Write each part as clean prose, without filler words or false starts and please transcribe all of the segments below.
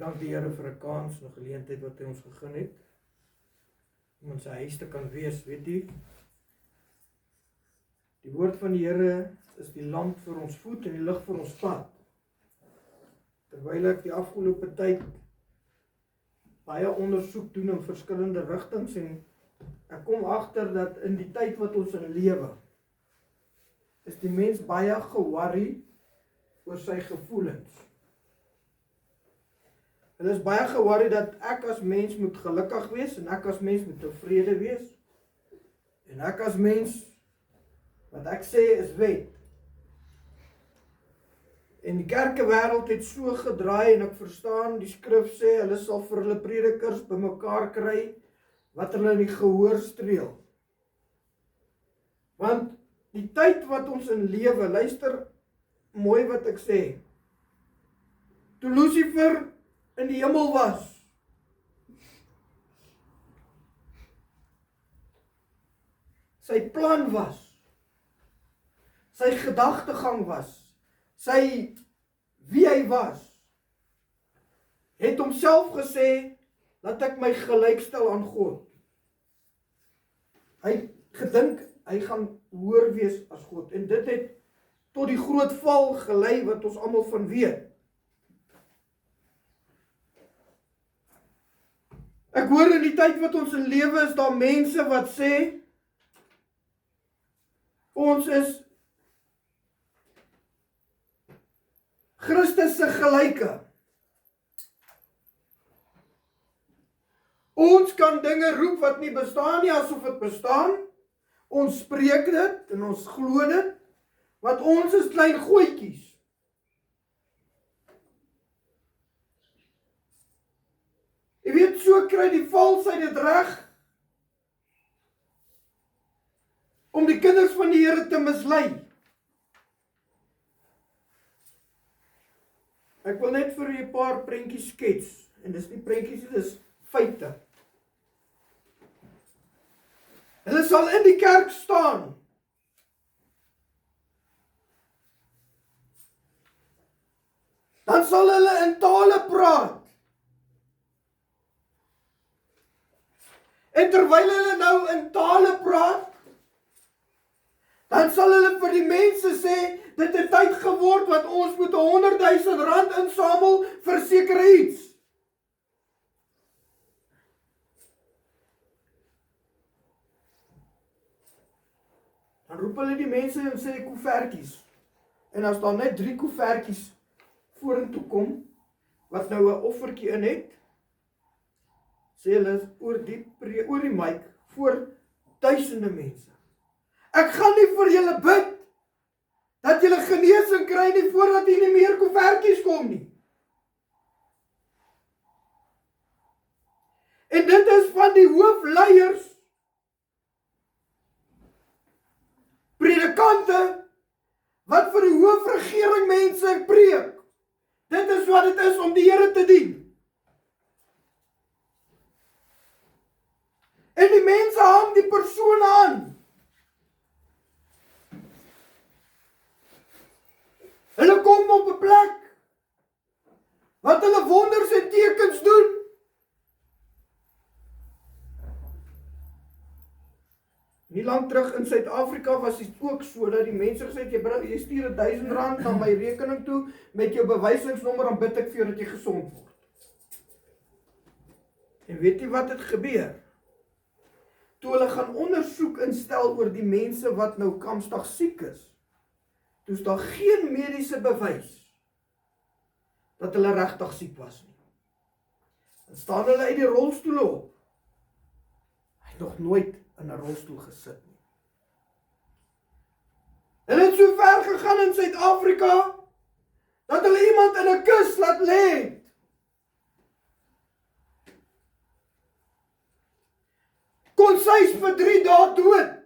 Dank die Here vir 'n kans en 'n geleentheid wat hy ons gegee het om in sy huis te kan wees, weet jy. Die woord van die Here is die lamp vir ons voet en die lig vir ons pad. Terwyl ek die afgelope tyd baie ondersoek doen in verskillende rigtings en ek kom agter dat in die tyd wat ons in lewe, is die mens baie ge-worry oor sy gevoelens. Hulle is baie ge-worry dat ek as mens moet gelukkig wees en ek as mens moet tevrede wees. En ek as mens, wat ek sê is wet. En die kerkewêreld het so gedraai en ek verstaan, die skrif sê, hulle sal vir hulle predikers bymekaar kry, wat hulle in die gehoor streel. Want die tyd wat ons in lewe, luister mooi wat ek sê, toe Lucifer in die hemel was, sy plan was, sy gedagtegang was, sy wie hy was, het homself gesê, dat ek my gelykstel aan God. Hy gedink, hy gaan hoër wees as God, en dit het tot die groot val gelei, wat ons almal van weet. Ek hoor in die tyd wat ons in lewe is, daar mense wat sê, ons is Christus se gelyke. Ons kan dinge roep wat nie bestaan nie, asof dit bestaan. Ons spreek dit en ons glo dit, want ons is klein gooitjies. Jy weet, so kry die valsheid dit reg om die kinders van die Here te mislei. Ek wil net vir julle 'n paar prentjies skets, en dis nie prentjies, dit is feite. Hulle sal in die kerk staan. Dan sal hulle in tale praat. En terwyl hulle nou in tale praat, dan sal hulle vir die mense sê, dit het tyd geword wat ons moet R100,000 insamel vir sekere iets. Dan roep hulle die mense en sê koevertjies. En as daar net 3 koevertjies vorentoe kom, wat nou 'n offertjie in het, sê hulle oor die mic voor duisende mense. Ek gaan nie vir julle bid dat julle genesing kry nie voordat hier nie meer koevertjies kom nie. En dit is van die hoofleiers, predikante, wat vir die hoofregering mense preek. Dit is wat dit is om die Here te dien. En die mense hang die persone aan. Hulle kom op 'n plek wat hulle wonders en tekens doen. Nie lang terug in Suid-Afrika was dit ook so, dat die mense gesê het, jy stuur R1,000 na my rekening toe, met jou bewysingsnommer, dan bid ek vir jou dat jy gesond word. En weet jy wat het gebeur? Toe hulle gaan ondersoek instel oor die mense wat nou kamstig siek is, toe is daar geen mediese bewys dat hulle regtig siek was nie. Dan staan hulle uit die rolstoele op. Hy het nog nooit in 'n rolstoel gesit nie. Hulle het so ver gegaan in Suid-Afrika, dat hulle iemand in 'n kus laat lê. Kon sy vir 3 dae dood.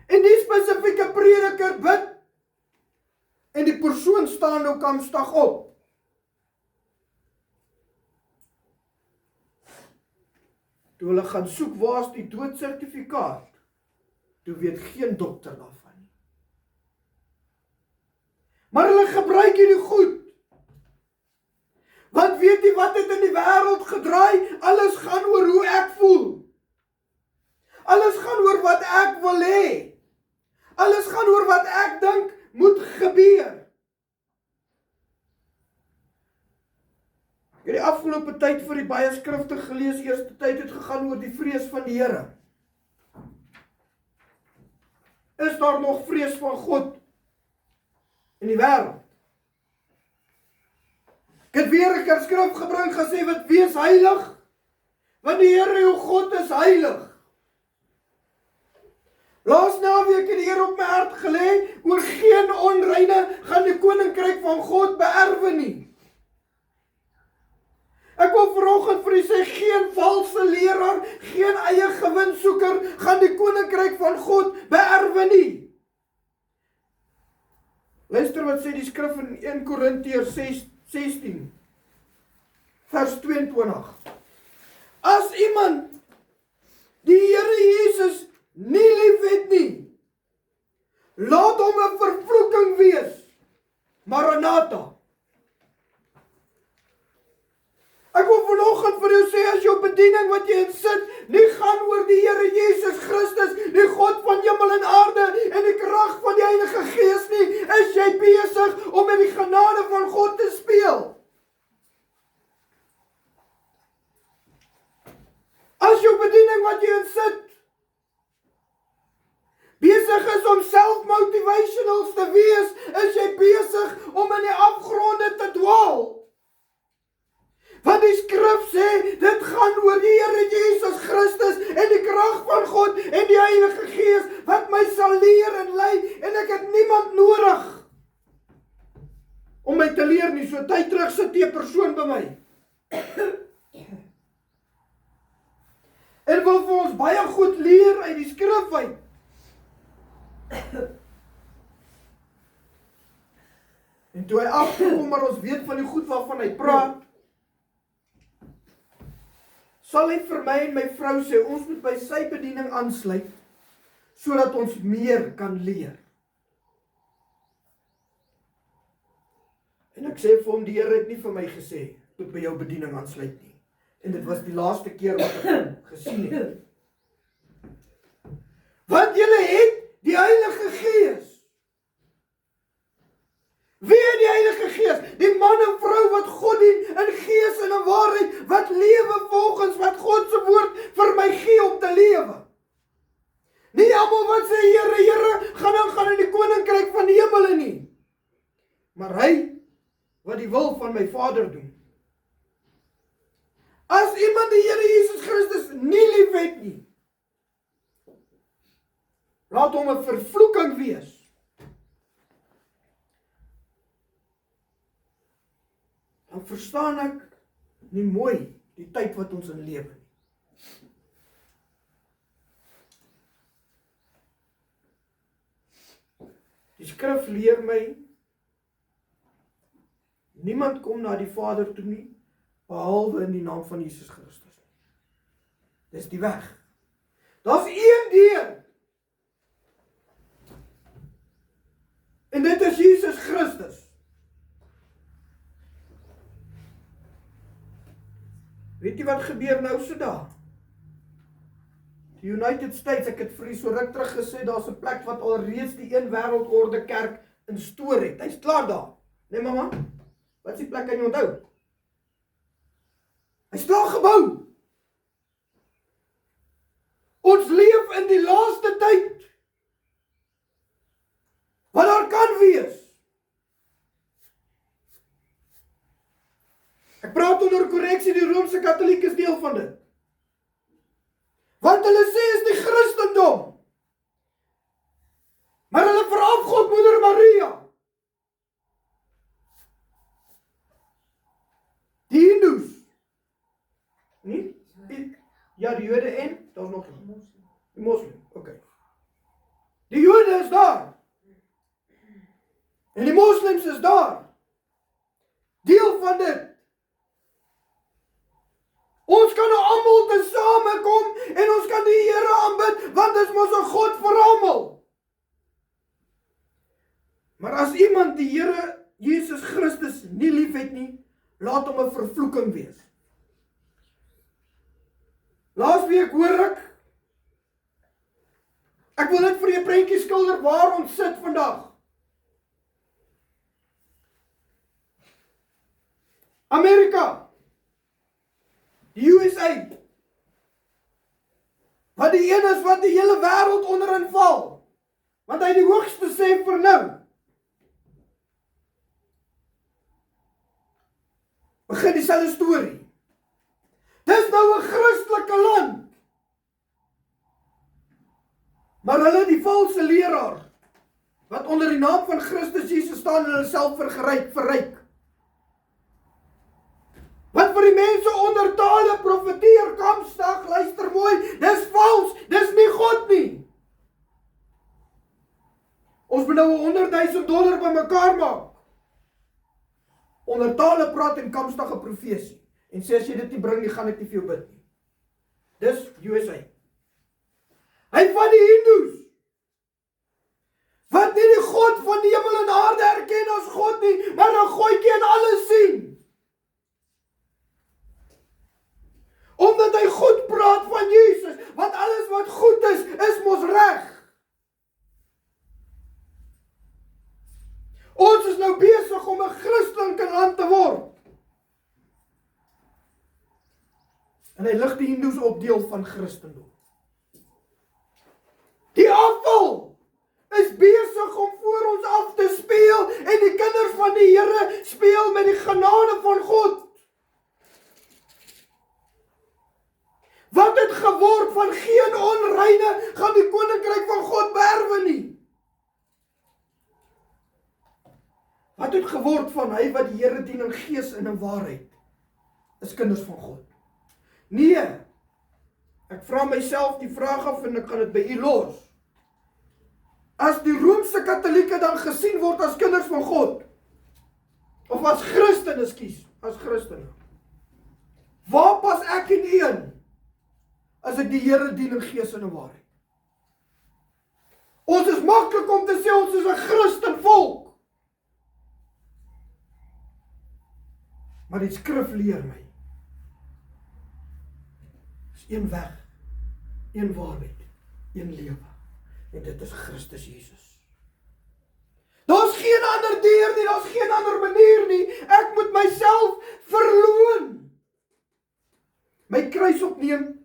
En die spesifieke prediker bid, en die persoon staan nou kamstig op. Toe hulle gaan soek, waar is die doodsertifikaat? Toe weet geen dokter daarvan nie. Maar hulle gebruik hierdie goed Want weet jy wat het in die wêreld gedraai? Alles gaan oor hoe ek voel. Alles gaan oor wat ek wil hê. Alles gaan oor wat ek dink moet gebeur. Ek het die afgelope tyd vir die baie skrifte gelees. Eerste tyd het gegaan oor die vrees van die Here. Is daar nog vrees van God in die wêreld? Ek het weer 'n keer skrif gebruik gesê wat wees heilig, want die Here jou God is heilig. Laas naweek het die Here op my hart gelê oor geen onreine gaan die koninkryk van God beerwe nie. Ek wil vanoggend vir u sê, geen valse leraar, geen eie gewinsoeker gaan die koninkryk van God beerwe nie. Luister wat sê die skrif in 1 Korintiërs 16, vers 22. As iemand die Here Jesus nie liefhet nie, laat hom 'n vervloeking wees. Maranatha. Ek wil vanoggend vir jou sê, as jou bediening wat jy in sit, nie gaan oor die Here Jesus Christus, die God van hemel en aarde, en die krag van die Heilige Gees nie, is jy besig om met die genade van God te speel. As jou bediening wat jy in sit, besig is om self-motivationals te wees, is jy besig om in die afgronde te dwaal. Want die skrif sê, dit gaan oor die Here Jesus Christus en die krag van God en die Heilige Gees wat my sal leer en lei, en ek het niemand nodig om my te leer nie. So tyd terug sit 'n persoon by my en wil vir ons baie goed leer uit die skrif uit. En toe hy afgekom, maar ons weet van die goed waarvan hy praat, sal hy vir my en my vrou sê, ons moet by sy bediening aansluit, sodat ons meer kan leer. En ek sê vir hom, die Here het nie vir my gesê, moet by jou bediening aansluit nie. En dit was die laaste keer wat ek hom gesien het. Want julle het die Heilige Gees. Wie het die Heilige Gees? Die man en vrou wat God dien in gees en in waarheid, wat lewe volgens wat God se woord vir my gee om te lewe. Nie almal wat sê, Here, Here, gaan in die koninkryk van die hemel nie. Maar hy wat die wil van my Vader doen. As iemand die Here Jesus Christus nie liefhet nie, laat hom 'n vervloeking wees. Dan verstaan ek nie mooi die tyd wat ons in lewe nie. Die skrif leer my, niemand kom na die Vader toe nie, behalwe in die naam van Jesus Christus. Dis die weg. Daar's een deur. En dit is Jesus Christus. Weet jy wat gebeur nou so daar? Die United States, ek het vir u so ruk terug gesê, daar's 'n plek wat alreeds die een wêreldorde kerk instoor het. Hy's klaar daar. Nee mamma, wat is die plek, kan jy onthou? Hy's klaar gebou. Ons leef in die laaste tyd. Wat daar kan wees. Ek praat onder korreksie, die Romeinse Katoliek is deel van dit. Wat hulle sê is die Christendom. Maar hulle verafgod Moeder Maria. Die Hindoes. Nie? Ja, die Jode en, daar's nog een. Die moslim, oké. Die Jode is daar. En die moslims is daar. Deel van dit. Ons kan nou almal tesame kom en ons kan die Here aanbid, want dit is mos 'n God vir almal. Maar as iemand die Here Jesus Christus nie liefhet nie, laat hom 'n vervloeking wees. Laasweek hoor ek wil net vir jou 'n prentjie skilder waar ons sit vandag. Amerika, die USA, wat die een is wat die hele wêreld onderin val, want hy die hoogste sê vir nou. Begin dieselfde storie. Dis nou 'n Christelike land. Maar hulle die valse leraar, wat onder die naam van Christus Jesus staan en hulle self verryk. Wat vir die mense onder tale profeteer, Kampstad, luister mooi, dis vals, dis nie God nie. Ons moet nou $100,000 bymekaar maak. Onder tale praat en Kampstad 'n profesie. En sê as jy dit nie bring nie, gaan ek nie vir jou bid nie. Dis USA. Hy van die Hindoes, wat nie die God van die hemel en aarde erken as God nie, maar 'n gooitjie in alles sien. Omdat hy goed praat van Jesus, want alles wat goed is mos reg. Ons is nou besig om 'n Christelike land te word. En hy lig die Hindoes op deel van Christendom. Die afval is besig om voor ons af te speel en die kinders van die Here speel met die genade van God. Wat het geword van geen onreine gaan die koninkryk van God beerwe nie. Wat het geword van hy wat die Here dien in gees en in waarheid, is kinders van God. Nee, ek vra myself die vraag af en ek kan dit by u los. As die Roomse Katolieke dan gesien word as kinders van God, of as Christene, as Christene, waar pas ek in een, as ek die Here dien in gees en in waarheid? Ons is maklik om te sê ons is 'n Christen volk. Maar die skrif leer my, is een weg, een waarheid, een lewe. En dit is Christus Jesus. Daar's geen ander deur nie, daar's geen ander manier nie. Ek moet myself verloon. My kruis opneem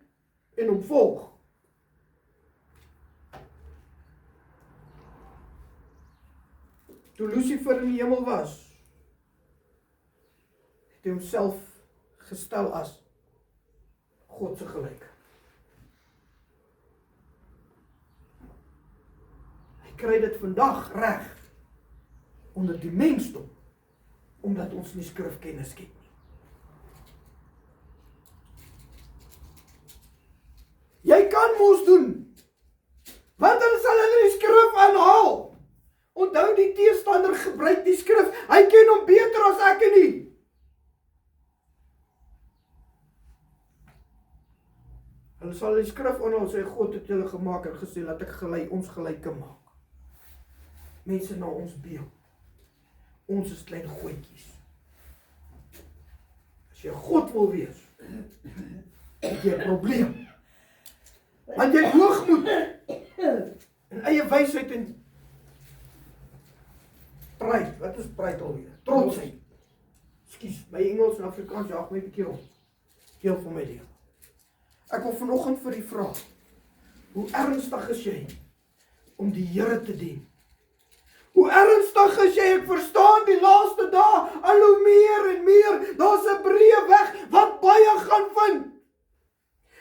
en hom volg. Toe Lucifer in die hemel was, het hy homself gestel as God se gelyke. Hy kry dit vandag reg onder die mensdom, omdat ons nie skrifkennis het nie. Jy kan mos doen, want dan sal hulle die skrif aanhaal. Onthou, die teestander gebruik die skrif, hy ken hom beter as ek en nie. Hulle sal die skrif aanhaal, sê God het julle gemaak en gesê, laat ek ons gelyke maak. Mense na ons beeld. Ons is klein gooitjies. As jy God wil wees, het jy 'n probleem. Want jy hoogmoed en eie wysheid en pride. Wat is pride alweer? Trotsheid. Ekskuus, my Engels en Afrikaans jaag my 'n bietjie rond. Deel van my deel. Ek wil vanoggend vir u vra, hoe ernstig is jy om die Here te dien? Hoe ernstig is jy? Ek verstaan die laaste dae al hoe meer en meer. Daar's 'n breë weg wat baie gaan vind.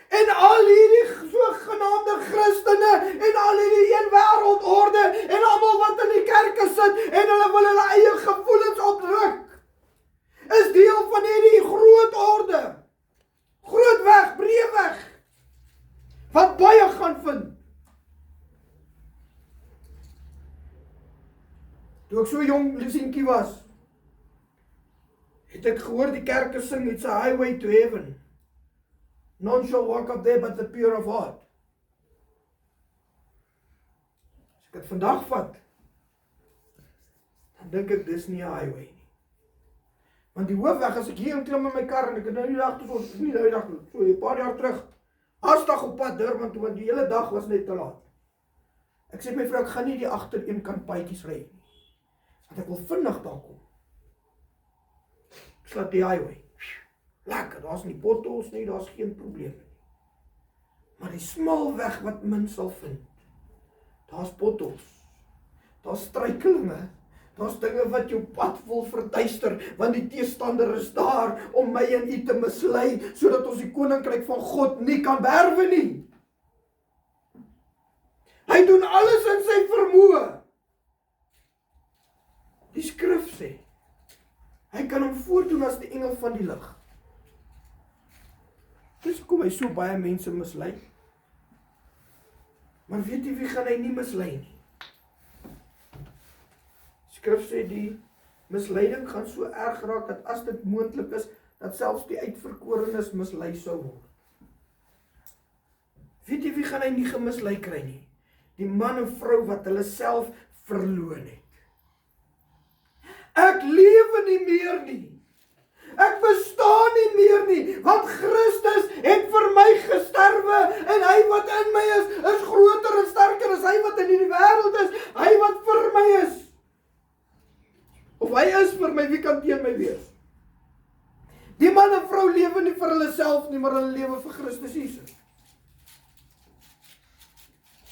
En al hierdie sogenaamde Christene en al hierdie een wêreldorde en almal wat in die kerke sit en hulle wil hulle eie gevoelens opdruk, is deel van hierdie groot orde. Groot weg, breë weg, wat baie gaan vind. Toe ek so jong lesientjie was, het ek gehoor die kerke sing, it's a highway to heaven. None shall walk up there but the pure of heart. As ek dit vandag vat, dan dink ek dis nie 'n highway nie. Want die hoofweg, as ek hier in klim in my kar, en ek het nou die dag, so 'n paar jaar terug, Haasdag op pad Durban toe, want die hele dag was net te laat. Ek sê my vrou, ek gaan nie die agter een kant paadjies ry nie, want ek wil vinnig daar kom. Ek slaat die highway. Lekker, daar's nie potholes nie, daar's geen probleem nie. Maar die smal weg wat min sal vind, daar's potholes, daar's struikelinge, daar's dinge wat jou pad wil verduister, want die teestander is daar om my en u te mislei, sodat ons die koninkryk van God nie kan beerwe nie. Hy doen alles in sy vermoë. Die skrif sê, hy kan hom voordoen as die engel van die lig. Dus kom hy so baie mense mislei. Maar weet jy wie gaan hy nie mislei nie? Skrif sê die misleiding gaan so erg raak, dat as dit moontlik is, dat selfs die uitverkorenes mislei sou word. Weet jy wie gaan hy nie gemislei kry nie? Die man en vrou wat hulle self verloon het. Ek lewe nie meer nie. Ek bestaan nie meer nie, want Christus het vir my gesterwe, en hy wat in my is groter en sterker as hy wat in die wêreld is, hy wat vir my is. Of hy is vir my, wie kan teen my wees? Die man en vrou lewe nie vir hulle self nie, maar hulle lewe vir Christus Jesus.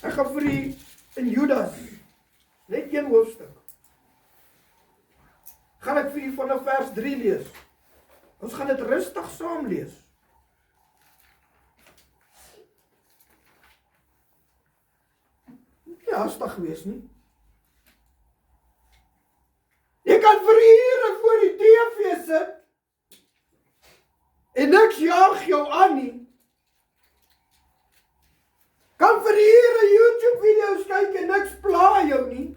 Ek gaan vir die in Judas, net een hoofstuk, gaan ek vir die vanaf vers 3 lees. Ons gaan dit rustig saam lees. Nie haastig wees nie. Jy kan vir ure voor die TV sit, en niks jaag jou aan nie. Kan vir ure YouTube video's kyk en niks pla jou nie.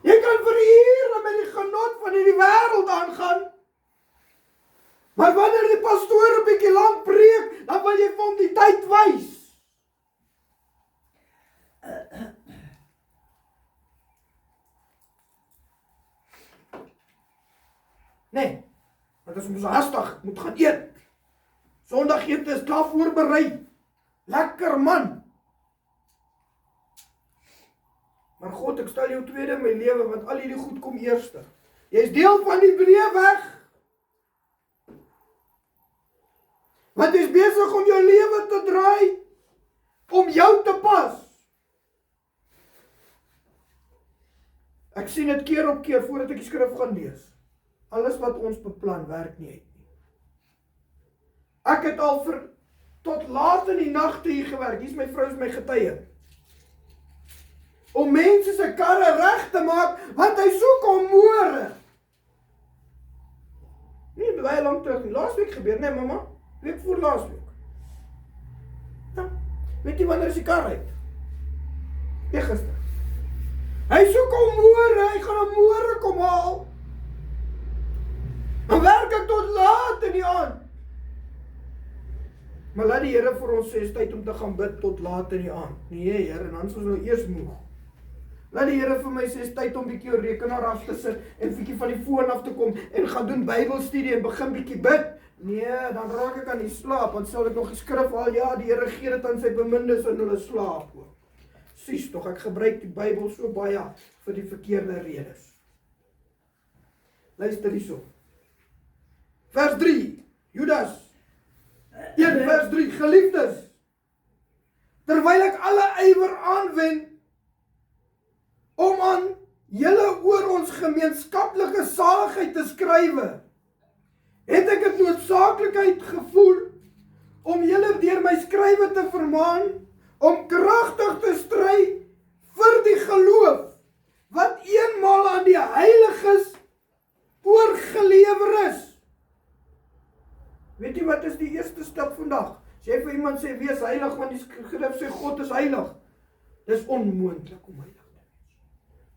Jy kan vir ure met die genot van hierdie wêreld aangaan, maar wanneer die pastoor 'n bietjie lank preek, dan wil jy vir hom die tyd wys. Nee, want as ons haastig moet gaan eet. Sondagete is klaar voorberei. Lekker man. Maar God, ek stel jou tweede in my lewe, want al hierdie goed kom eerste. Jy is deel van die breë weg. Want jy is besig om jou lewe te draai, om jou te pas. Ek sien dit keer op keer, voordat ek die skrif gaan lees. Alles wat ons beplan, werk nie uit nie. Ek het al tot laat in die nagte hier gewerk, hier is my vrou, is my getuie. Om mense se karre reg te maak, want hy soek om môre. Nie baie lank terug nie, laasweek gebeur, nee mama, week voor laasweek. Ja, weet jy wanneer is die kar uit? Gister. Hy soek om môre, hy gaan om môre kom haal. Dan werk ek tot laat in die aand. Maar laat die Here vir ons sê, is tyd om te gaan bid tot laat in die aand. Nee Here, en dan is ons nou eers moeg. Laat die Here vir my sê, is tyd om bietjie jou rekenaar af te sit, en bietjie van die foon af te kom, en gaan doen Bybelstudie, en begin bietjie bid. Nee, dan raak ek aan die slaap, want sal ek nog die skrif al, ja, die Here gee dit aan sy bemindes, en hulle slaap ook. Sies tog, ek gebruik die Bybel so baie, vir die verkeerde redes. Luister hierso. Vers 3, Judas 1 vers 3, geliefdes, terwyl ek alle ywer aanwend, om aan julle oor ons gemeenskaplike saligheid te skrywe, het ek het noodsaaklikheid gevoel, om julle deur my skrywe te vermaan, om kragtig te stry vir die geloof, wat eenmaal aan die heiliges oorgelewer is. Weet jy wat is die eerste stap vandag? As jy vir iemand sê, wees heilig, want die skrif sê God is heilig. Dis onmoontlik om heilig te wees.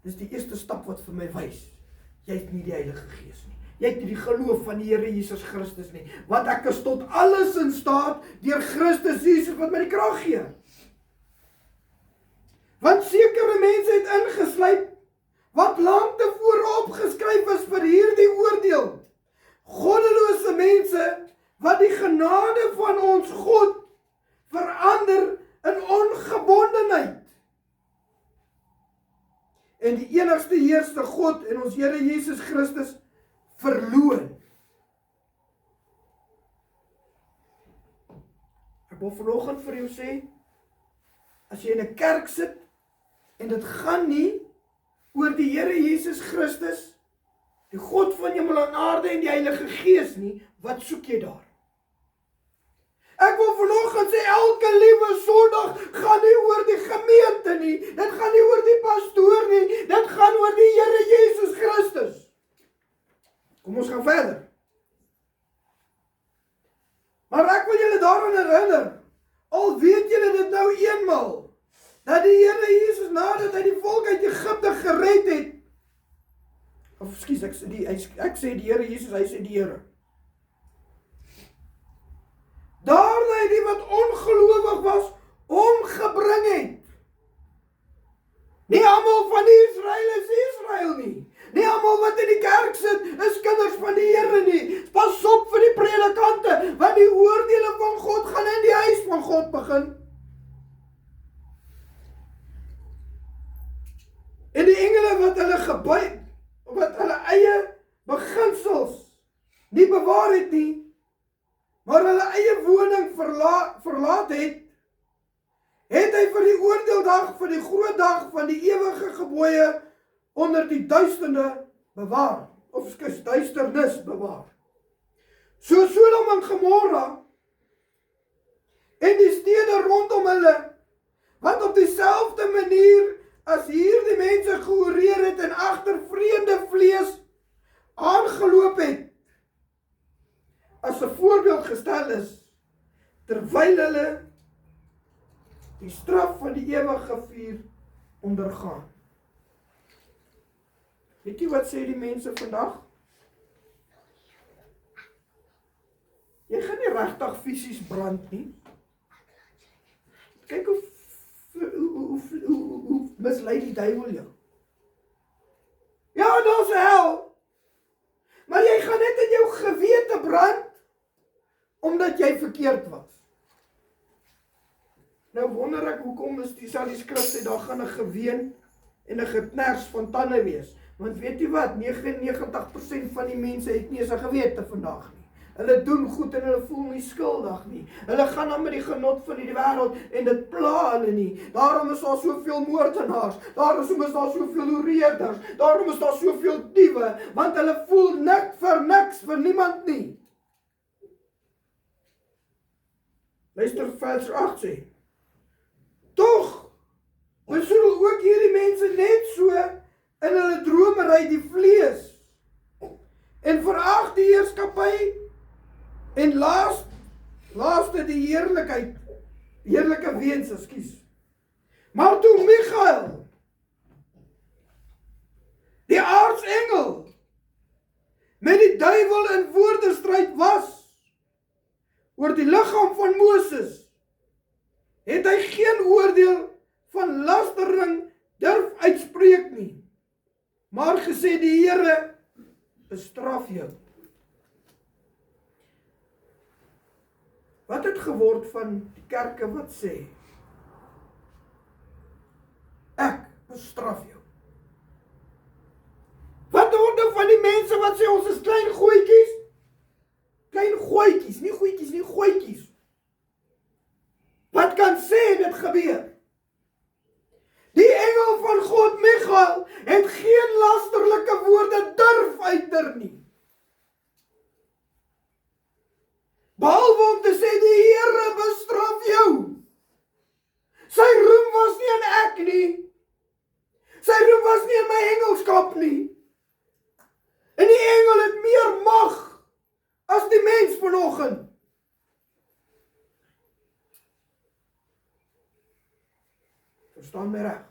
Dis die eerste stap wat vir my wys, jy het nie die Heilige Gees nie. Jy het nie die geloof van die Here Jesus Christus nie. Want ek is tot alles in staat deur Christus Jesus wat my die krag gee. Want sekere mense het ingesluip wat lank tevore opgeskryf is vir hierdie oordeel. veel goddelose mense wat die genade van ons God verander in ongebondenheid. En die enigste heerste God en ons Here Jesus Christus verloon. Ek wil vanoggend vir jou sê, as jy in 'n kerk sit, en dit gaan nie oor die Here Jesus Christus, die God van hemel en aarde en die Heilige Gees nie, wat soek jy daar? Ek wil vanoggend sê, elke liewe Sondag gaan nie oor die gemeente nie, dit gaan nie oor die pastoor nie, dit gaan oor die Here Jesus Christus. Kom ons gaan verder. Maar ek wil julle daaraan herinner, al weet julle dit nou eenmaal, dat die Here Jesus nadat hy die volk uit Egipte gered het, of ekskuus, ek sê die Here Jesus, hy sê die Here. Daarna het die wat ongelowig was, omgebring het. Nie almal van die Israel is Israel nie. Nie almal wat in die kerk sit, is kinders van die Here nie. Pas op vir die predikante, want die oordeele van God gaan in die huis van God begin. En die engele wat hulle eie beginsels nie bewaar het nie, maar hulle eie woning verlaat het, het hy vir die oordeeldag, vir die groot dag van die ewige gebooie onder die duisterde bewaar, of ekskuus, duisternis bewaar. So Sodom en Gomorra en die stede rondom hulle, wat op dieselfde manier as hier die mense gehoreer het en agter vreemde vlees aangeloop het, as 'n voorbeeld gestel is, terwyl hulle die straf van die ewige vuur ondergaan. Weet jy wat sê die mense vandag? Jy gaan nie regtig fisies brand nie. Kyk hoe mislei die duiwel jou. Ja, daar's 'n hel. Maar jy gaan net in jou gewete brand, omdat jy verkeerd was. Nou wonder ek, hoekom is die skrif sê, daar gaan 'n geween en 'n geknars van tande wees. Want weet jy wat, 99% van die mense het nie eens 'n gewete vandag nie. Hulle doen goed en hulle voel nie skuldig nie. Hulle gaan dan met die genot van die wêreld en dit pla hulle nie. Daarom is daar soveel moordenaars, daarom is daar soveel hoereerders, daarom is daar soveel diewe, want hulle voel niks vir niemand nie. Luister vers 8 sê, tog besoedel ook hierdie mense net so in hulle dromery die vlees en verag die heerskappy en laaste die heerlike wens, ekskuus. Maar toe Michael, die aartsengel, met die duiwel in woordestryd was oor die liggaam van Moses, het hy geen oordeel van lastering durf uitspreek nie, maar gesê die Here bestraf jou. Wat het geword van die kerke wat sê, ek bestraf jou? Wat word nou van die mense wat sê, ons is klein gooitjies? Klein gooitjies, nie goetjies nie, gooitjies. Wat kan sê dit gebeur? Die engel van God, Michael, het geen lasterlike woorde durf uiter nie. Behalwe om te sê, die Here bestraf jou. Sy roem was nie in ek nie. Sy roem was nie in my engelskap nie. En die engel het meer mag as die mens vanoggend. Verstaan my reg?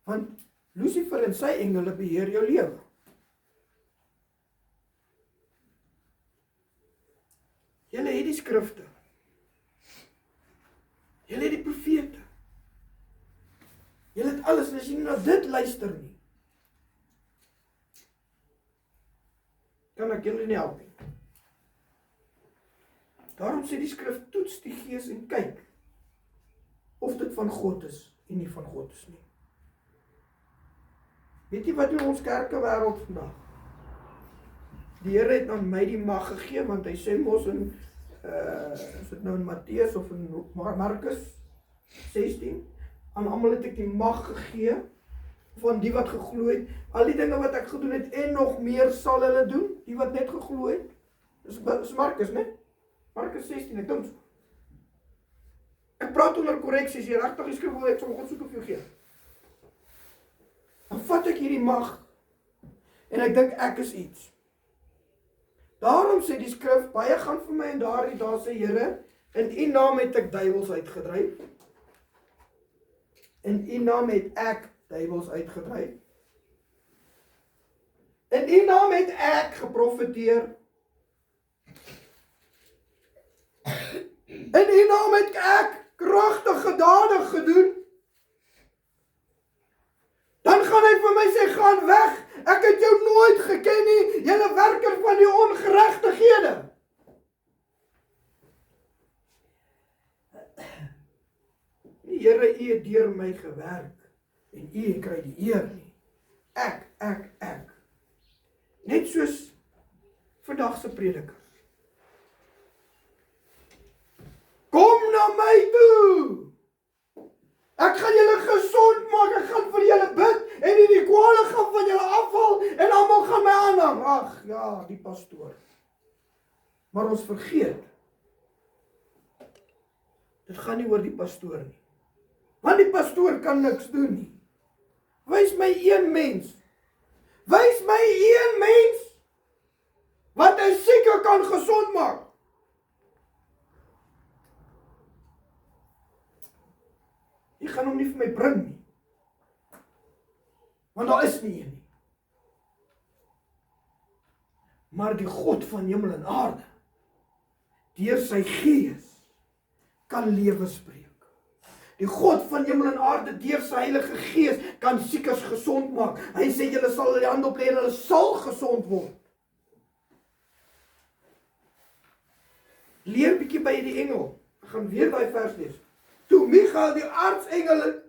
Want Lucifer en sy engele beheer jou lewe. Julle het die skrifte. Julle het die profete. Julle het alles, en as jy nie na dit luister nie. kan ek julle nie help nie. Daarom sê die skrif, toets die gees en kyk, of dit van God is, en nie van God is nie. Weet jy wat in ons kerke wêreld vandag? Die Here het aan my die mag gegee, want hy sê mos in, is dit nou in Matteus of in Markus 16, aan almal het ek die mag gegee, van die wat geglo het, al die dinge wat ek gedoen het, en nog meer sal hulle doen, die wat net geglo het. Dis Markus, né? Markus 16, ek dink so. Ek praat onder korreksies, hier regtig die skrif wil ek sommer God soek of jou gee. Dan vat ek hierdie mag, en ek dink ek is iets. Daarom sê die skrif, baie gaan vir my en daar sê Here, in U naam het ek duiwels uitgedryf. In U naam het ek duiwels uitgedryf. In U naam het ek geprofeteer. In U naam het ek kragtige dade gedoen. Dan gaan hy vir my sê, gaan weg. Ek het jou nooit geken nie, julle werker van die ongeregtighede. Die Here, U het deur my gewerk, en U kry die eer nie. Ek. Net soos vandag se prediker. Kom na my toe! Ek gaan julle gesond maak, ek gaan vir julle bid, en die kwale gaan van julle afval, en almal gaan my aanhang. Ag, ja, die pastoor. Maar ons vergeet, dit gaan nie oor die pastoor nie. Want die pastoor kan niks doen nie. Wys my een mens. Wys my een mens, wat 'n sieke kan gesond maak. Die gaan hom nie vir my bring nie. Want daar is nie een nie. Maar die God van hemel en aarde, deur sy gees, kan lewe spreek. Die God van hemel en aarde, deur sy heilige gees, kan siekes gesond maak. Hy sê, julle sal die hand oplê en hulle sal gesond word. Leer bietjie by die engel. Ek gaan weer daai vers lees. Toe Michael die aartsengel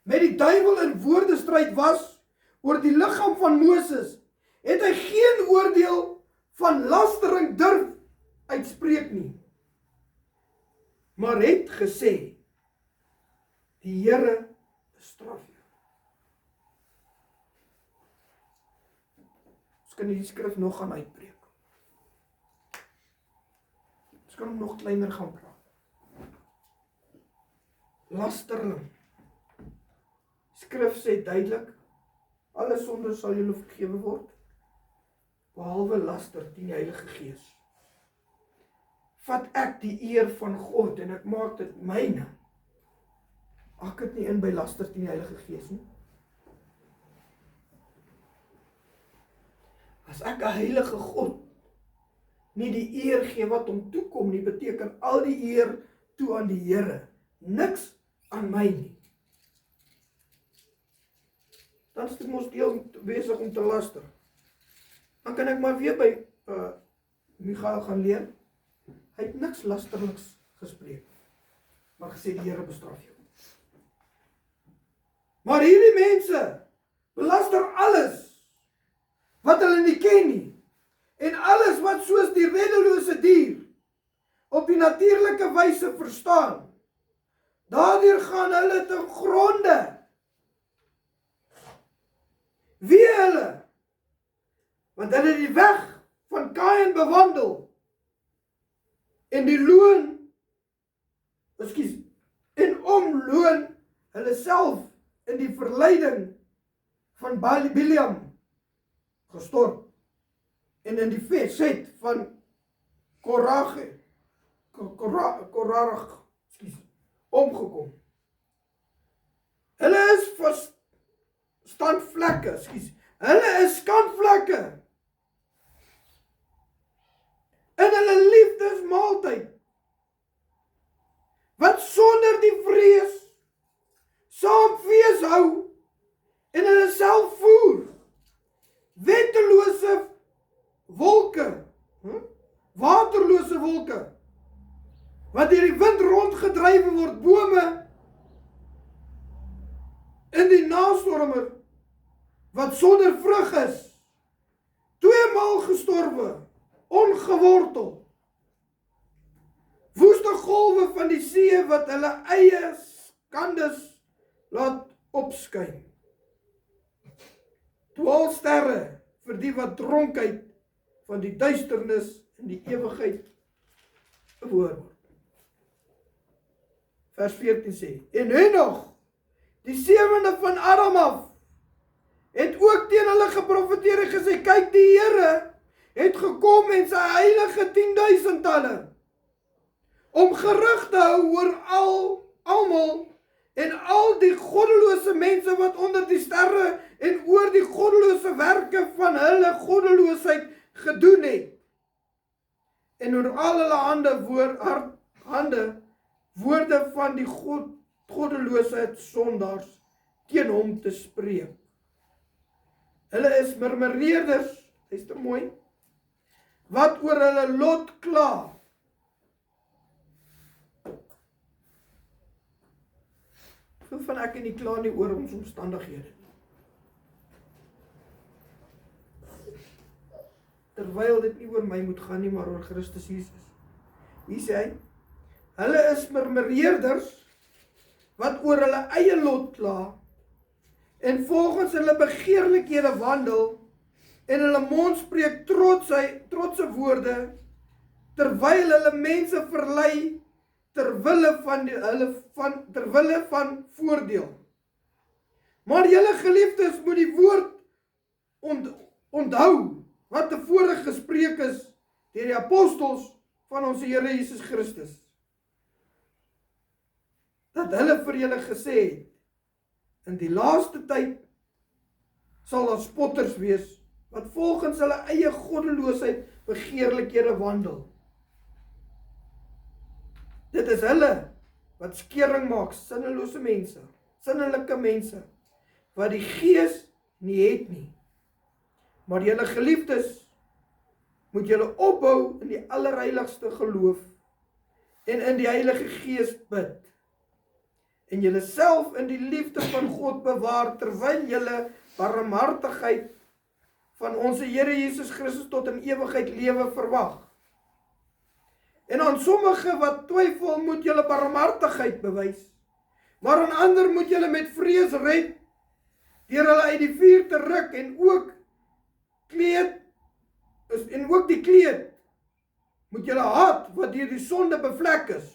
met die duiwel in woordestryd was oor die liggaam van Moses, het hy geen oordeel van lastering durf uitspreek nie. Maar het gesê, die Here bestraf jou. Ons kan die skrif nog gaan uitbreek. Ons kan hom nog kleiner gaan praat. Lasterling. Skrif sê duidelik, alle sondes sal julle vergewe word, behalwe laster teen die Heilige Gees. Vat ek die eer van God en ek maak dit myne. Ek het nie in by laster teen die Heilige Gees nie. As ek 'n heilige God nie die eer gee wat hom toekom nie, beteken al die eer toe aan die Here, niks aan my nie. Dan is dit mos deel besig om te laster. Dan kan ek maar weer by Michael gaan leer. Hy het niks lasterliks gespreek, maar gesê die Here bestraf jou. Maar hierdie mense belaster alles wat hulle nie ken nie, en alles wat soos die reddelose dier op die natuurlike wyse verstaan. Daardeur gaan hulle ten gronde. Wie hulle? Want hulle het die weg van Kain bewandel. En die loon, en omloon hulle self in die verleiding van Biliam gestort. En in die veset van Korach, omgekom. Hulle is standvlekke, hulle is skandvlekke. In hulle liefdesmaaltyd, wat sonder die vrees, saam fees hou, en hulle self voer, wettelose wolke wolke, wat deur die wind rondgedrywe word, bome in die nastormer, wat sonder vrug is, 2 maal gestorwe, ongewortel, woeste golwe van die see, wat hulle eie skandes laat opskyn. 12 sterre vir die wat dronkheid van die duisternis in die ewigheid behoor word. Vers 14 sê, en Henog, die 7de van Adam af, het ook teen hulle geprofeteer en gesê, kyk, die Here het gekom en sy heilige 10.000-talle, om gerig te hou oor almal en al die goddelose mense wat onder die sterre en oor die goddelose werke van hulle goddeloosheid gedoen het. En oor al hulle woorde van die goddeloosheid sondaars teen hom te spreek. Hulle is murmureerders, luister mooi, wat oor hulle lot kla. Veel van ek en die kla nie oor ons omstandighede nie. Terwyl dit nie oor my moet gaan nie, maar oor Christus Jesus. Hier sê hy, hulle is murmureerders, wat oor hulle eie lot kla, en volgens hulle begeerlikhede wandel, en hulle mond spreek trotse woorde, terwyl hulle mense verlei, terwille van voordeel. Maar julle geliefdes moet die woord onthou, wat tevore gespreek is, deur die apostels van ons Here Jesus Christus. Dat hulle vir julle gesê het, in die laaste tyd sal daar spotters wees, wat volgens hulle eie goddeloosheid begeerlikhede wandel. Dit is hulle wat skering maak, sinnelose mense, sinnelike mense, wat die Gees nie het nie. Maar julle geliefdes, moet julle opbou in die allerheiligste geloof, en in die Heilige Gees bid, en julle self in die liefde van God bewaar, terwyl julle barmhartigheid van ons Here Jesus Christus tot in ewigheid lewe verwag. En aan sommige wat twyfel moet julle barmhartigheid bewys, maar aan ander moet julle met vrees red, deur hulle uit die vuur te ruk, en ook die kleed moet julle haat wat deur die sonde bevlek is.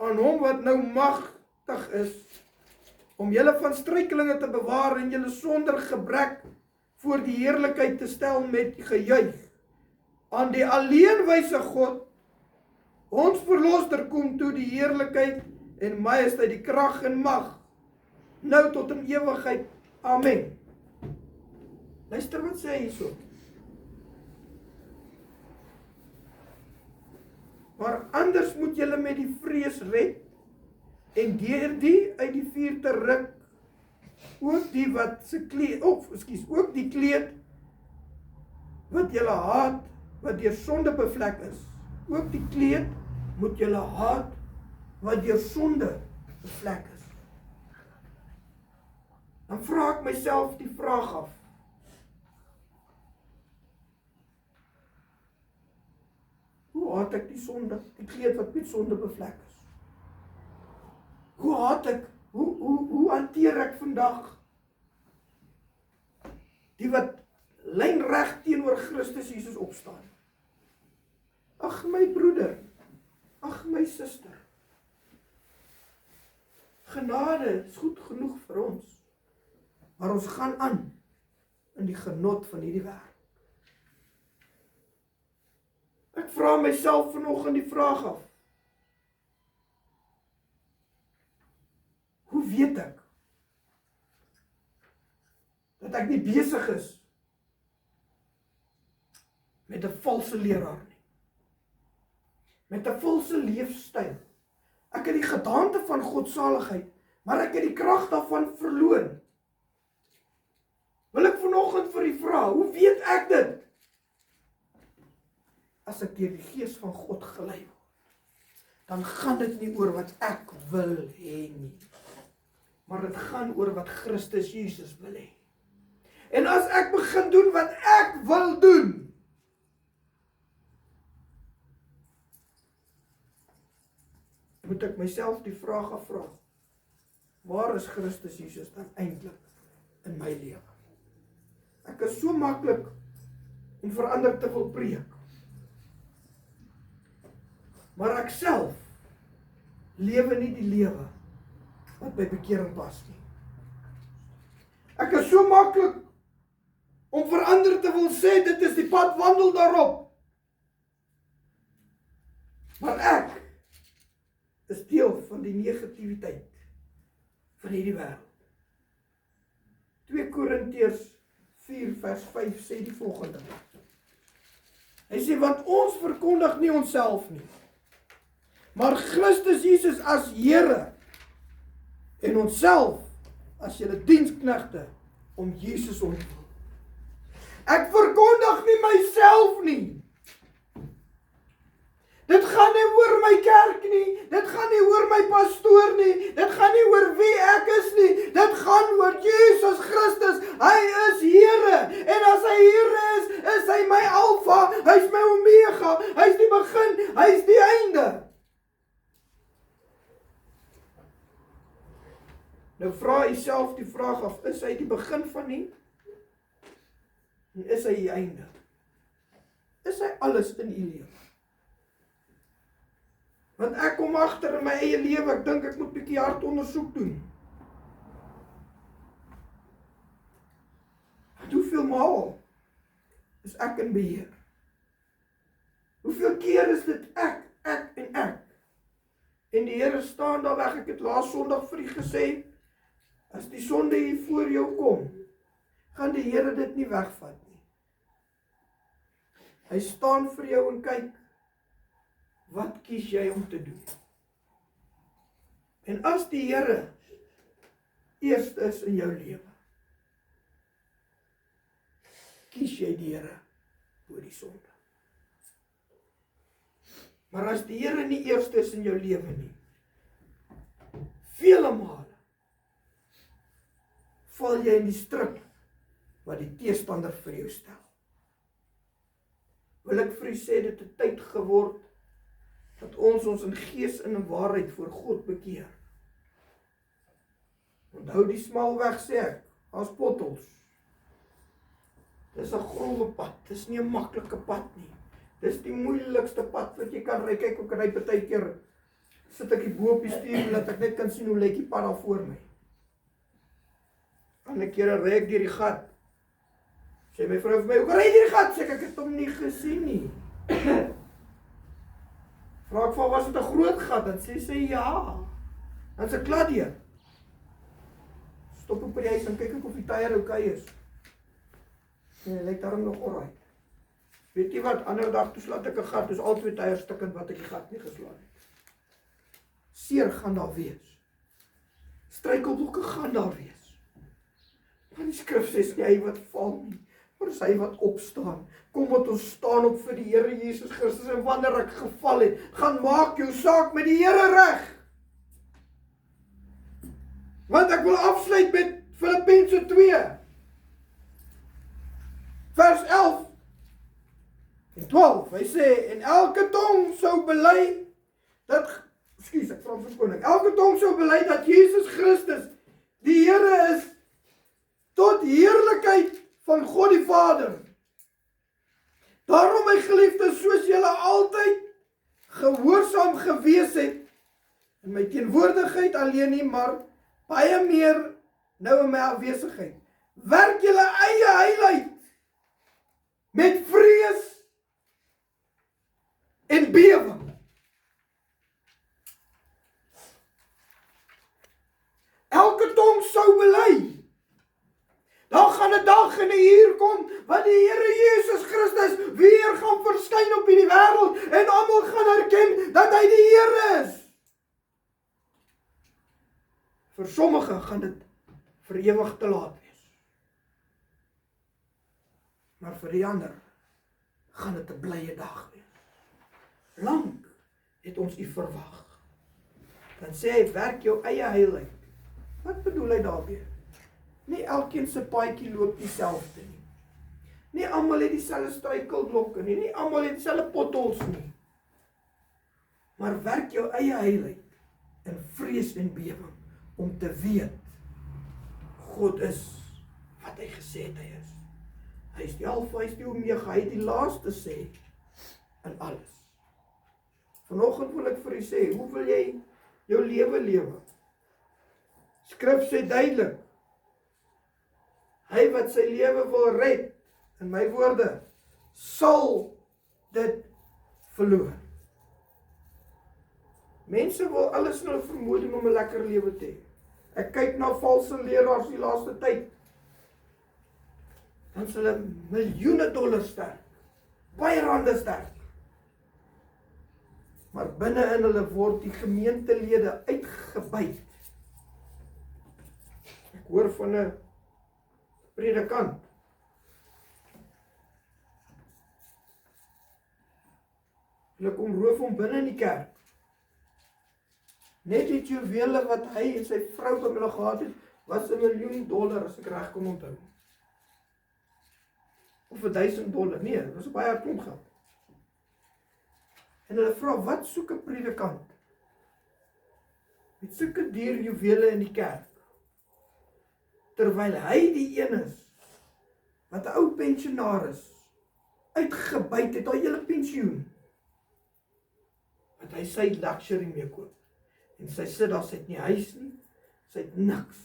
Aan hom wat nou magtig is om julle van struikelinge te bewaar en julle sonder gebrek voor die heerlikheid te stel met gejuig. Aan die alleenwyse God, ons verlosser, kom toe die heerlikheid en majesteit, die krag en mag, nou tot in ewigheid. Amen. Luister wat sê hy hierso. Maar anders moet julle met die vrees red, en deur die uit die vuur te ruk, ook die wat se kleed, ook die kleed wat julle haat, wat deur sonde bevlek is. Ook die kleed moet julle haat, wat deur sonde bevlek is. Dan vra ek myself die vraag af, hoe haat ek die sonde, die kleed wat met sonde bevlek is? Hoe haat ek, hoe hanteer ek vandag die wat lynreg teenoor Christus Jesus opstaan? Ag my broeder, ag my suster, genade is goed genoeg vir ons, maar ons gaan aan in die genot van hierdie wêreld. Ek vra myself vanoggend die vraag af, hoe weet ek dat ek nie besig is met 'n valse leraar nie, met 'n valse leefstyl? Ek het die gedaante van godsaligheid, maar ek het die krag daarvan verloor. Wil ek vanoggend vir u vra, hoe weet ek dit? as ek deur die Gees van God gelei word, dan gaan dit nie oor wat ek wil hê nie, maar dit gaan oor wat Christus Jesus wil hê. En as ek begin doen wat ek wil doen, moet ek myself die vraag afvra, waar is Christus Jesus dan eintlik in my lewe? Ek is so maklik om verander te wil preek, maar ek self lewe nie die lewe wat by bekering pas nie. Ek is so maklik om verander te wil sê, dit is die pad, wandel daarop. Maar ek is deel van die negativiteit van hierdie wêreld. 2 Korintiërs 4 vers 5 sê die volgende. Hy sê, want ons verkondig nie onsself nie, maar Christus Jesus as Here en onsself as julle diensknegte om Jesus om te wil. Ek verkondig nie myself nie. Dit gaan nie oor my kerk nie, dit gaan nie oor my pastoor nie, dit gaan nie oor wie ek is nie, dit gaan oor Jesus Christus. Hy is Here, en as hy Here is hy my Alfa, hy is my Omega, hy is die begin, hy is die einde. Nou vra jouself die vraag af, is hy die begin van nie? En is hy die einde? Is hy alles in u lewe? Want ek kom agter in my eie lewe, ek dink ek moet 'n bietjie hard ondersoek doen. Hoeveel maal is ek in beheer? Hoeveel keer is dit ek en ek? En die Here staan daar weg, ek het laas Sondag vir u gesê, as die sonde hier voor jou kom, gaan die Here dit nie wegvat nie. Hy staan vir jou en kyk, wat kies jy om te doen? En as die Here eerst is in jou lewe, kies jy die Here oor die sonde. Maar as die Here nie eerst is in jou lewe nie, vele male val jy in die struik wat die teestander vir jou stel. Wil ek vir u sê, dit het tyd geword dat ons in gees en in waarheid voor God bekeer. Onthou die smalweg, sê ek, as potholes. Dis 'n grove pad, dis nie 'n maklike pad nie. Dis die moeilikste pad wat jy kan ry. Kyk, ek ry partykeer, sit ek hier bo op die stuur, dat ek net kan sien hoe lyk die pad daar voor my. Ander kere ry ek deur die gat. Sê my vrou vir my, hoe ry jy deur die gat? Sê ek het hom nie gesien nie. Vra ek van, was dit 'n groot gat? Dan sê sy ja. Dan sê klaar deur. Stop op by die huis en kyk ek of die tyre oukei is. En hy lyk daarom nog alright. Weet jy wat, ander dag toe slaat ek 'n gat, dus al 2 tyre stukkend wat ek die gat nie geslaan het. Seer gaan daar wees. Struikelblokke gaan daar wees. Maar die skrif sê, is nie hy wat val nie, maar is hy wat opstaan. Kom wat ons staan op vir die Here Jesus Christus, en wanneer ek geval het, gaan maak jou saak met die Here reg. Want ek wil afsluit met Filippense 2, vers 11 en 12. Hy sê, en elke tong sou bely dat, ek vra verskoning, elke tong sou bely dat Jesus Christus die Here is, tot heerlikheid van God die Vader. Daarom, my geliefdes, soos julle altyd gehoorsaam gewees het, in my teenwoordigheid alleen nie, maar baie meer nou in my afwesigheid, werk julle eie heiligheid met vrees en bewering. Elke tong sou bely. Dan gaan 'n dag en 'n uur kom, wat die Here Jesus Christus weer gaan verskyn op hierdie wêreld, en almal gaan erken dat hy die Here is. Vir sommige gaan dit vir ewig te laat wees. Maar vir die ander gaan dit 'n blye dag wees. Lank het ons u verwag. Dan sê hy, werk jou eie heil uit. Wat bedoel hy daarmee? Nie elkeen se paadjie loop dieselfde nie. Nie almal het dieselfde struikelblokke nie, nie almal het dieselfde potholes nie. Maar werk jou eie heil uit in vrees en bewering om te weet God is wat hy gesê het hy is. Hy is die Alfa, hy is die Omega, hy het die laaste sê in alles. Vanoggend wil ek vir u sê, hoe wil jy jou lewe lewe? Skrif sê duidelik, hy wat sy lewe wil red, in my woorde, sal dit verloor. Mense wil alles in hulle vermoë doen om 'n lekker lewe te hê. Ek kyk na valse leraars die laaste tyd. Dan is hulle miljoene dollars sterk, baie rande sterk. Maar binne in hulle word die gemeentelede uitgebuit. Ek hoor van 'n predikant. Hulle kom roof hom binne in die kerk. Net die juwele wat hy en sy vrou by hulle gehad het, was $1 miljoen, as ek reg kon onthou. Of $1,000, nee, dit was baie klomp geld. En hulle vra, wat soek 'n predikant? Met sulke duur juwele in die kerk, terwyl hy die een is, wat 'n ou pensionaris, uitgebuit het, al hele pensioen, wat hy sy luxury mee koop. En sy sit daar, sy het nie huis nie, sy het niks,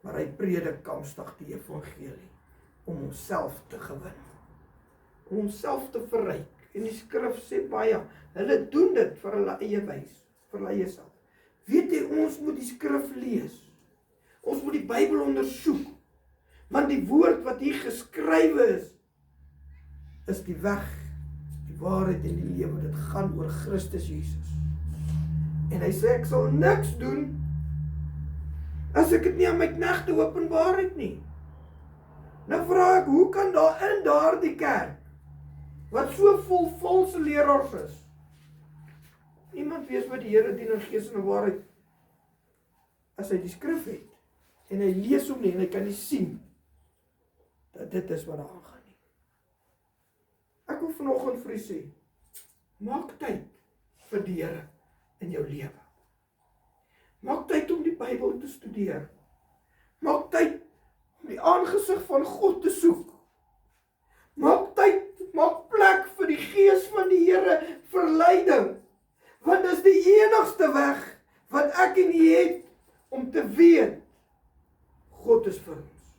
maar hy predik kamstig die evangelie, om homself te gewin, om homself te verryk. En die skrif sê baie, hulle doen dit vir hulle eie wys, vir hulle eie self. Weet jy, ons moet die skrif lees, ons moet die Bybel ondersoek, want die woord wat hier geskrywe is die weg, die waarheid en die lewe. Dit gaan oor Christus Jesus. En hy sê, ek sal niks doen, as ek dit nie aan my knegte openbaar het nie. Nou vra ek, hoe kan daar in daardie kerk, wat so vol valse leraars is, iemand wees wat die Here dien in gees en in waarheid, as hy die skrif het, en hy lees hom nie, en hy kan nie sien, dat dit is wat daar aangaan nie. Ek wil vanoggend vir u sê, maak tyd vir die Here in jou lewe. Maak tyd om die Bybel te studeer. Maak tyd om die aangesig van God te soek. Maak tyd, maak plek vir die gees van die Here vir leiding. Want dis die enigste weg wat ek en u het om te weet, God is vir ons.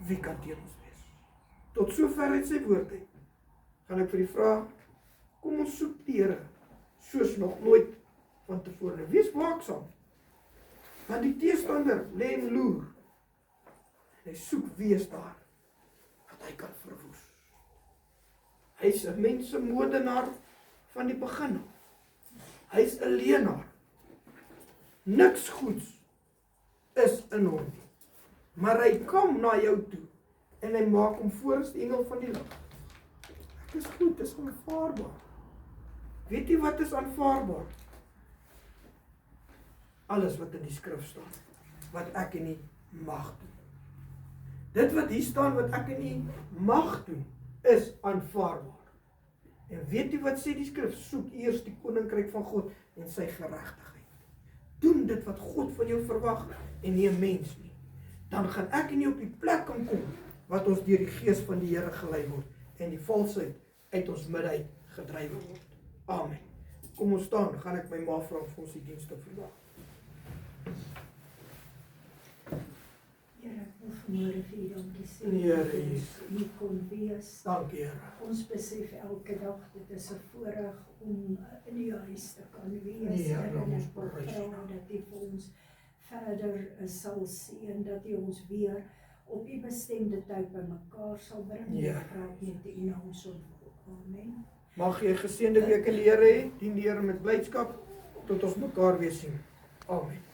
Wie kan teen ons wees? Tot sover uit sy woord uit, gaan ek vir u vra, kom ons soek die Here, soos nog nooit van tevore. Wees waaksaam, want die teestander lê en loer. En hy soek wie is daar, wat hy kan verwoes. Hy is 'n mensemoordenaar van die begin af. Hy is 'n leienaar. Niks goeds is in hom nie. Maar hy kom na jou toe, en hy maak hom voor as die engel van die lig. Ek is goed, dit is aanvaarbaar. Weet jy wat is aanvaarbaar? Alles wat in die skrif staan, wat ek en nie mag doen. Dit wat hier staan, wat ek en nie mag doen, is aanvaarbaar. En weet jy wat sê die skrif? Soek eers die koninkryk van God en sy geregtigheid. Doen dit wat God van jou verwag en nie 'n mens nie. Dan gaan ek en jy op die plek kan kom wat ons deur die gees van die Here gelei word en die valsheid uit ons midde uit gedryf word. Amen. Kom ons staan, gaan ek my ma vra vir ons die dienste vandag. Here, ek wil vanmôre vir u dankie sê. Here Jesus. U kon wees. Dankie Here. Ons besef elke dag, dit is 'n voorreg om in u huis te kan wees. Ja, En ons ek wil prys vra U. dat u vir ons verder sal seën, dat u ons weer op u bestemde tyd bymekaar sal bring. Ja. Ek vra net in u naam so. Amen. Mag jy 'n geseënde week in die Here hê, dien die Here met blydskap, tot ons mekaar weer sien. Amen.